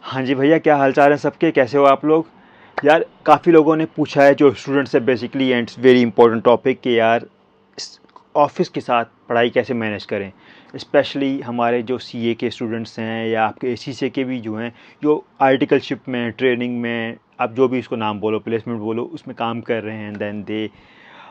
हाँ जी भैया, क्या हाल चाल है सबके, कैसे हो आप लोग? यार काफ़ी लोगों ने पूछा है जो स्टूडेंट्स है basically, and it's very important topic कि यार ऑफिस के साथ पढ़ाई कैसे मैनेज करें। स्पेशली हमारे जो सीए के स्टूडेंट्स हैं या आपके एसीसीए के भी जो हैं, जो आर्टिकलशिप में, ट्रेनिंग में, आप जो भी इसको नाम बोलो, प्लेसमेंट बोलो, उसमें काम कर रहे हैं। देन दे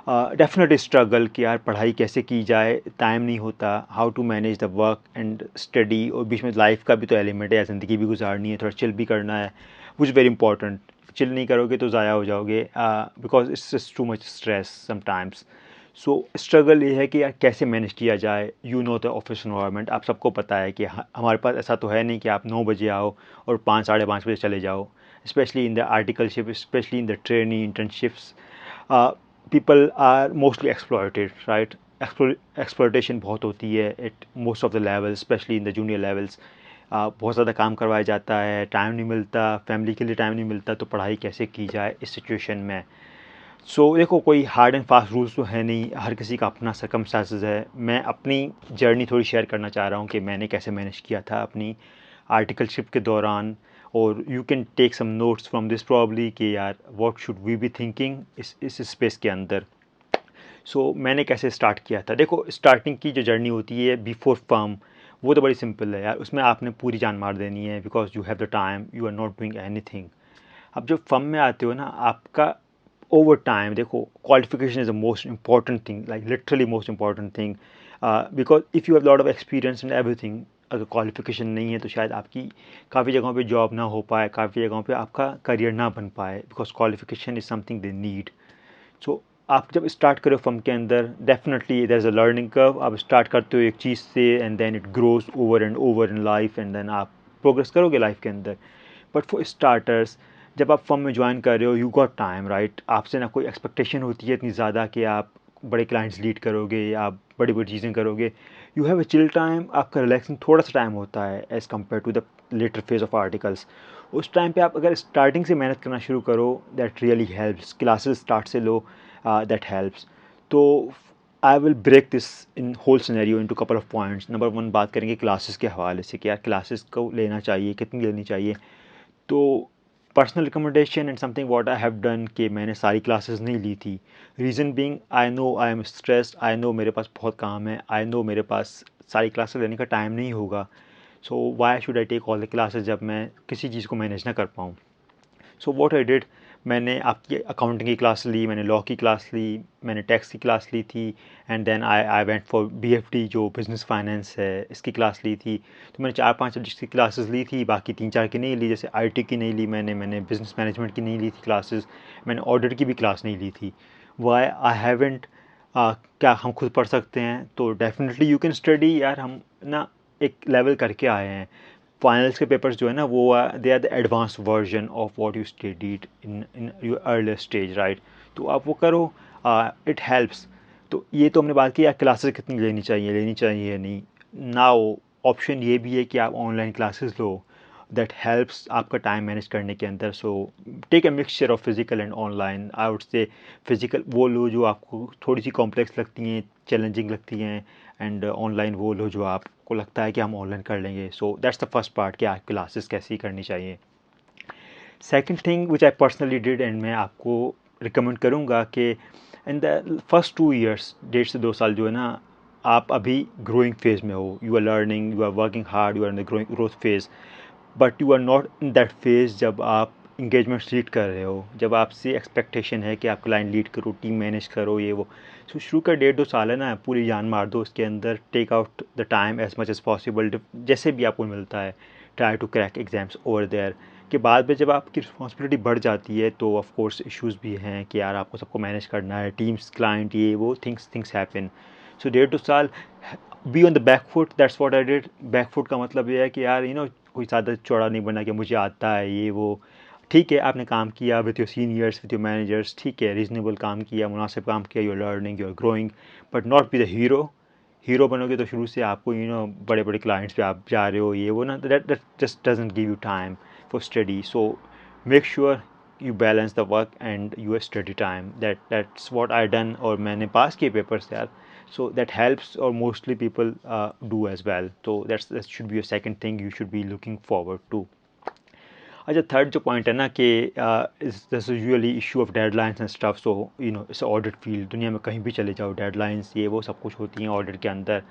डेफिनेटली स्ट्रगल कि यार पढ़ाई कैसे की जाए, टाइम नहीं होता, how to manage the work and study, और बीच में लाइफ का भी तो एलिमेंट है, ज़िंदगी भी गुजारनी है, थोड़ा चिल भी करना है, which is very important. Chill नहीं करोगे तो ज़ाया हो जाओगे, because it's too much stress sometimes. So struggle ये है कि यार कैसे मैनेज किया जाए। You know the office environment, आप सबको पता है कि हमारे पास ऐसा तो है नहीं कि आप 9 बजे आओ और 5 साढ़े 5 बजे चले जाओ। Specially in the articleship, specially in the training internships, people are mostly exploited, right? Exploitation बहुत होती है at most of the levels, especially in the junior levels. बहुत ज़्यादा काम करवाया जाता है, टाइम नहीं मिलता, फैमिली के लिए टाइम नहीं मिलता, तो पढ़ाई कैसे की जाए इस सिचुएशन में। देखो, कोई हार्ड एंड फास्ट रूल्स तो है नहीं, हर किसी का अपना सर्कमस्टांसेस है। मैं अपनी जर्नी थोड़ी शेयर करना चाह रहा हूँ कि मैंने कैसे मैनेज किया था अपनी आर्टिकलशिप के दौरान। और you can take some notes from this probably कि यार what should we be thinking इस स्पेस के अंदर। मैंने कैसे स्टार्ट किया था। देखो, स्टार्टिंग की जो जर्नी होती है बिफोर फर्म, वो तो बड़ी सिंपल है यार, उसमें आपने पूरी जान मार देनी है, because you have the time, you are not doing anything. अब जब फर्म में आते हो ना, आपका ओवर टाइम, देखो, qualification is the most important thing, like literally most important thing. Because if you have lot of experience and everything, अगर qualification नहीं है तो शायद आपकी काफ़ी जगहों पे जॉब ना हो पाए, काफ़ी जगहों पे आपका करियर ना बन पाए, because qualification is something they need. So आप जब स्टार्ट करो फर्म के अंदर, definitely there is a learning curve. आप स्टार्ट करते हो एक चीज़ से, and then it grows over in life, and then आप प्रोग्रेस करोगे लाइफ के अंदर। बट फॉर स्टार्टर्स, जब आप फर्म में ज्वाइन कर रहे हो, यू गॉट टाइम, राइट? आपसे ना कोई एक्सपेक्टेशन होती है इतनी ज़्यादा कि आप बड़े क्लाइंट्स लीड करोगे या आप बड़ी बड़ी चीज़ें करोगे। You have a chill time, आपका रिलैक्सिंग थोड़ा सा टाइम होता है as compare to the latter phase of articles. उस टाइम पे आप अगर स्टार्टिंग से मेहनत करना शुरू करो, that really helps. Classes start से लो, दैट हेल्प्स। तो I will break this in whole scenario into couple of points. Number one, बात करेंगे क्लासेस के हवाले से कि यार क्लासेस को लेना चाहिए, कितनी लेनी चाहिए। तो personal recommendation and something what I have done कि मैंने सारी क्लासेस नहीं ली थी। Reason being, I know I am stressed, I know मेरे पास बहुत काम है, आई नो मेरे पास सारी क्लासेस लेने का टाइम नहीं होगा। So why should I take all the classes जब मैं किसी चीज़ को मैनेज ना कर पाऊँ। सो व्हाट आई डिड, मैंने आपकी अकाउंटिंग की क्लास ली, मैंने लॉ की क्लास ली, मैंने टैक्स की क्लास ली थी, and then I went for BFD जो बिज़नेस फाइनेंस है, इसकी क्लास ली थी। तो मैंने 4-5 सब्जेक्ट्स की क्लासेस ली थी, बाकी 3-4 की नहीं ली। जैसे आईटी की नहीं ली मैंने बिज़नेस मैनेजमेंट की नहीं ली थी क्लासेस, मैंने ऑडिट की भी क्लास नहीं ली थी। Why I haven't? क्या हम खुद पढ़ सकते हैं? तो डेफिनेटली यू कैन स्टडी यार। हम ना एक लेवल करके आए हैं। फाइनल्स के पेपर्स जो है ना, वो they are the advance version of what you studied in your earlier stage, right? तो आप वो करो, इट हेल्प्स। तो ये तो हमने बात की यार क्लासेस कितनी लेनी चाहिए या नहीं। नाउ ऑप्शन ये भी है कि आप ऑनलाइन क्लासेस लो, दैट हेल्प्स आपका टाइम मैनेज करने के अंदर। So take a mixture of physical and online. I would say physical वो लो जो आपको थोड़ी सी कॉम्प्लेक्स लगती हैं, चैलेंजिंग लगती हैं, एंड ऑनलाइन वो लो जो आपको लगता है कि हम ऑनलाइन कर लेंगे। So that's the first part कि आप क्लासेस कैसी करनी चाहिए। Second thing which I personally did, and मैं आपको रिकमेंड करूँगा कि इन द फर्स्ट 2 ईयर्स, 1.5 से 2 साल जो है ना, आप अभी ग्रोइंग फेज में हो, you are learning, you are working hard, you are in the growth phase. But you are not in that phase जब आप इंगेजमेंट्स लीड कर रहे हो, जब आपसे एक्सपेक्टेशन है कि आप क्लाइंट लीड करो, टीम मैनेज करो, ये वो। सो शुरू का 1.5 2 साल है ना, पूरी जान मार दो उसके अंदर, take out the time as much as possible, जैसे भी आपको मिलता है। Try to crack exams over there. के बाद में जब आपकी रिस्पॉन्सिबिलिटी बढ़ जाती है तो ऑफ कोर्स इश्यूज़ भी हैं कि यार आपको सबको मैनेज करना है, टीम्स, क्लाइंट, ये वो, थिंग्स हैपन। सो 1.5 2 साल be on the back foot, that's what I did. Back foot का मतलब ये है कि यार कोई ज़्यादा चौड़ा नहीं बना कि मुझे आता है ये वो। ठीक है, आपने काम किया with your seniors, with your managers, ठीक है, रीजनेबल काम किया, मुनासिब काम किया, you are learning, you are growing, but not be the hero. Hero बनोगे तो शुरू से आपको बड़े बड़े क्लाइंट्स पे आप जा रहे हो, ये वो ना, that just doesn't give you time for study. So make sure you balance the work and your study time. That's what I done, और मैंने पास किए पेपर्स यार। So that helps, or mostly people do as well. So that should be a second thing you should be looking forward to. अच्छा, third जो point है ना कि this usually issue of deadlines and stuff, so it's audit field, दुनिया में कहीं भी चले जाओ डेडलाइंस ये वो सब कुछ होती हैं ऑडिट के अंदर।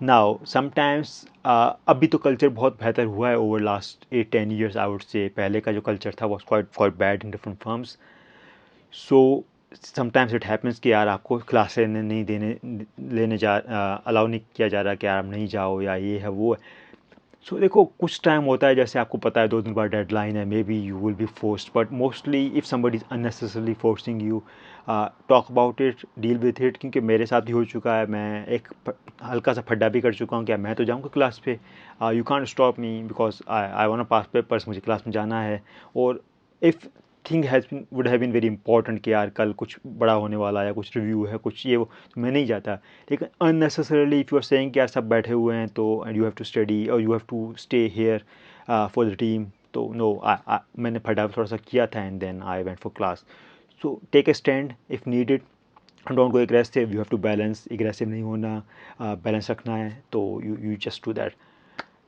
नाउ समटाइम्स अभी तो कल्चर बहुत बेहतर हुआ है over last 8-10 years I would से। पहले का जो कल्चर था was quite bad in different firms. So sometimes it happens कि यार आपको क्लास लेने जा अलाउ नहीं किया जा रहा कि यार आप नहीं जाओ या ये है वो है। सो देखो, कुछ टाइम होता है जैसे आपको पता है 2 दिन बाद डेडलाइन है, may be you will be forced, but mostly if somebody is unnecessarily forcing you, talk about it, deal with it. क्योंकि मेरे साथ भी हो चुका है, मैं एक हल्का सा फड्डा भी कर चुका हूँ कि मैं तो जाऊँगा क्लास पे, you can't stop me because I want pass papers, मुझे क्लास में जाना है। और if thing would have been very important कि यार कल कुछ बड़ा होने वाला है या कुछ रिव्यू है कुछ ये वो, तो मैं नहीं जाता। लेकिन unnecessarily if you are saying कि यार सब बैठे हुए हैं तो and you have to study और you have to stay here for the team, तो नो, मैंने फटा थोड़ा सा किया था and then I went for class. So take a stand if needed, don't go aggressive, you have to balance, aggressive नहीं होना, बैलेंस रखना है, तो you just do that.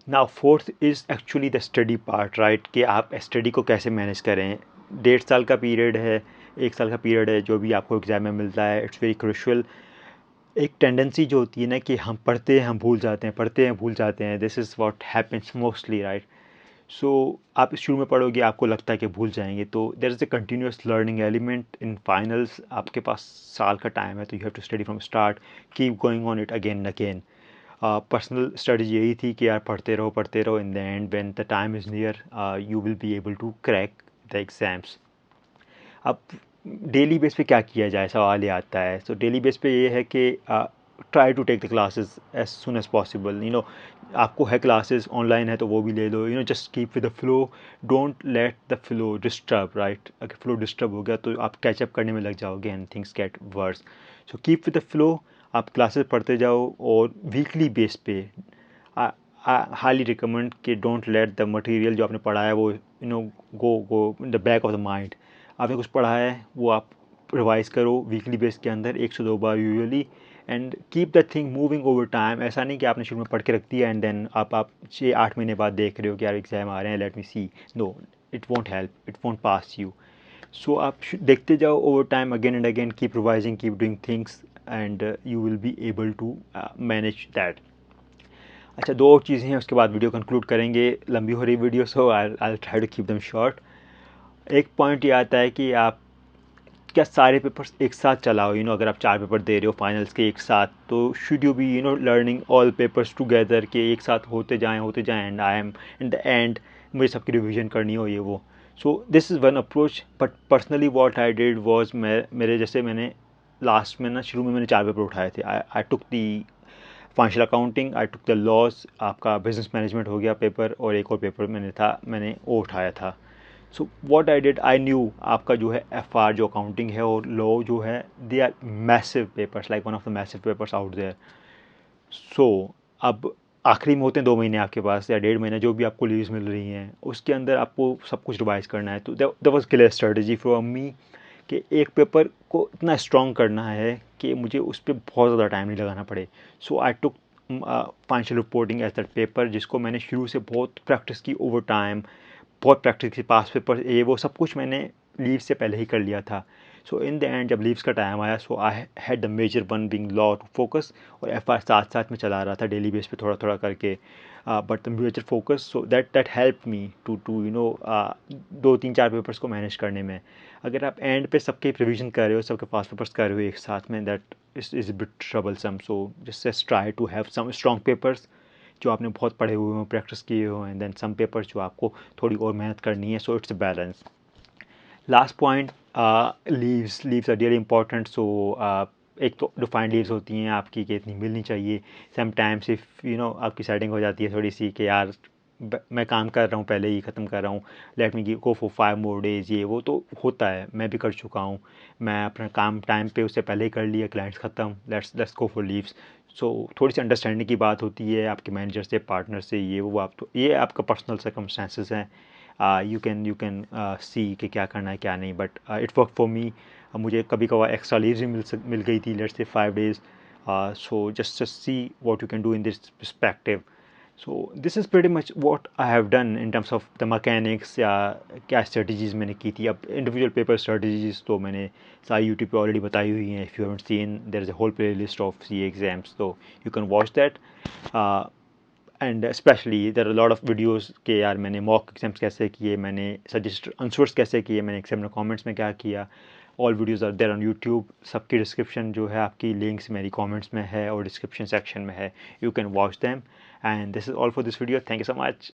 Now fourth is actually the study part, right, कि आप study को कैसे manage करें। 1.5 साल का पीरियड है, 1 साल का पीरियड है, जो भी आपको एग्ज़ाम में मिलता है, इट्स वेरी क्रूशियल। एक टेंडेंसी जो होती है ना कि हम पढ़ते हैं हम भूल जाते हैं, पढ़ते हैं भूल जाते हैं, this is what happens mostly, right. So आप शुरू में पढ़ोगे, आपको लगता है कि भूल जाएंगे, तो there is a continuous learning element in finals. आपके पास साल का टाइम है, तो you have to study from start, keep going on it again and again. Personal strategy यही थी कि यार पढ़ते रहो, in the end when the time is near you will be able to crack the exams. अब daily base पे क्या किया जाए, सवाल ये आता है। सो डेली बेस पे ये है कि try to take the classes as soon as possible. आपको है क्लासेस ऑनलाइन है तो वो भी ले लो, just keep with the flow, don't let the flow disturb, right. अगर फ्लो डिस्टर्ब हो गया तो आप कैचअप करने में लग जाओगे and things get worse. So keep with the flow, आप क्लासेस पढ़ते जाओ, और वीकली बेस पे हाईली रिकमेंड कि डोंट लेट द मटेरियल जो आपने पढ़ा है वो go in the back of the mind. आपने कुछ पढ़ा है वो आप रिवाइज करो वीकली बेस के अंदर 1 से 2 बार usually, and keep the thing moving over time. ऐसा नहीं कि आपने शुरू में पढ़ के रख दिया एंड देन आप 6-8 महीने बाद देख रहे हो कि यार एग्ज़ाम आ रहे हैं, let me see. No, it won't help, it won't pass you. So आप देखते जाओ over time, again and again, keep revising, keep doing things, and you will be able to manage that. अच्छा, 2 और चीज़ें हैं, उसके बाद वीडियो कंक्लूड करेंगे। लंबी हो रही video, so I try to keep them short. एक पॉइंट ये आता है कि आप क्या सारे पेपर्स एक साथ चलाओ। अगर आप 4 पेपर दे रहे हो फाइनल्स के एक साथ, तो should you be learning all papers together, के एक साथ होते जाएं and I am in the and मुझे सबकी रिवीजन करनी हो ये वो। So this is one approach, but personally what I did was, मेरे जैसे मैंने लास्ट में ना, शुरू में मैंने 4 पेपर उठाए थे। I took the financial accounting, I took the laws, आपका बिजनेस मैनेजमेंट हो गया पेपर, और एक और पेपर मैंने वो उठाया था। So what I did, I knew आपका जो है एफ आर जो अकाउंटिंग है और लॉ जो है, they are massive papers, like one of the massive papers out there. So अब आखिरी में होते हैं 2 महीने आपके पास या 1.5 महीने, जो भी आपको लीव्स मिल रही हैं, उसके अंदर आपको सब कुछ रिवाइज करना है। तो that was clear strategy from me कि एक पेपर को इतना स्ट्रॉन्ग करना है कि मुझे उस पर बहुत ज़्यादा टाइम नहीं लगाना पड़े। So I took financial reporting as that paper, जिसको मैंने शुरू से बहुत प्रैक्टिस की ओवर टाइम, बहुत प्रैक्टिस की, पास पेपर ये वो सब कुछ मैंने लीव से पहले ही कर लिया था। सो इन द एंड जब लीव्स का टाइम आया, so I had the major one being law to focus, और एफ आर साथ साथ में चला रहा था डेली बेस पे थोड़ा थोड़ा करके, but the major focus, so that help me to 2-3-4 papers को मैनेज करने में। अगर आप एंड पे सबके रिविजन कर रहे हो, सबके पास पेपर्स कर रहे हो एक साथ में, that is bit troublesome. So just try to have some strong papers जो आपने बहुत पढ़े हुए हों, प्रैक्टिस किए हो, एंड देन सम पेपर्स जो आपको थोड़ी और मेहनत करनी है। So it's a balance. Last point, leaves are really important. So एक तो डिफाइंड लीव्स होती हैं आपकी कि इतनी मिलनी चाहिए। समटाइम्स इफ़ आपकी सेटिंग हो जाती है थोड़ी सी कि यार मैं काम कर रहा हूँ, पहले ही ख़त्म कर रहा हूँ, let me go for 5 more days, ये वो तो होता है, मैं भी कर चुका हूँ। मैं अपना काम टाइम पे उससे पहले ही कर लिया, क्लाइंट्स ख़त्म, लेट्स गो फॉर लीव्स। सो थोड़ी सी अंडरस्टैंडिंग की बात होती है आपके मैनेजर से, पार्टनर से, ये वो आप तो ये आपका पर्सनल सर्कमस्टेंसेस हैं। यू कैन सी कि क्या करना है क्या नहीं, but it work for me. मुझे कभी कभार एक्स्ट्रा लीव्स भी मिल गई थी, let's say 5 days. So just see what you can do in this perspective. So this is pretty much what I have done in terms of the mechanics, या क्या strategies मैंने की थी। अब इंडिविजुअल पेपर स्ट्रेटजीज़ तो मैंने सारी YouTube पे ऑलरेडी बताई हुई हैं। If you haven't seen, there is a whole playlist of C exams, तो you can watch that. And specially there are lot of videos के यार मैंने मॉक एग्जाम्स कैसे किए, मैंने सजेस्ट आंसर्स कैसे किए, मैंने एग्जाम में कमेंट्स में क्या किया। All videos are there on YouTube. सबकी डिस्क्रिप्शन जो है आपकी लिंक्स मेरी कमेंट्स में है और डिस्क्रिप्शन सेक्शन में है। You can watch them. And this is all for this video. Thank you so much.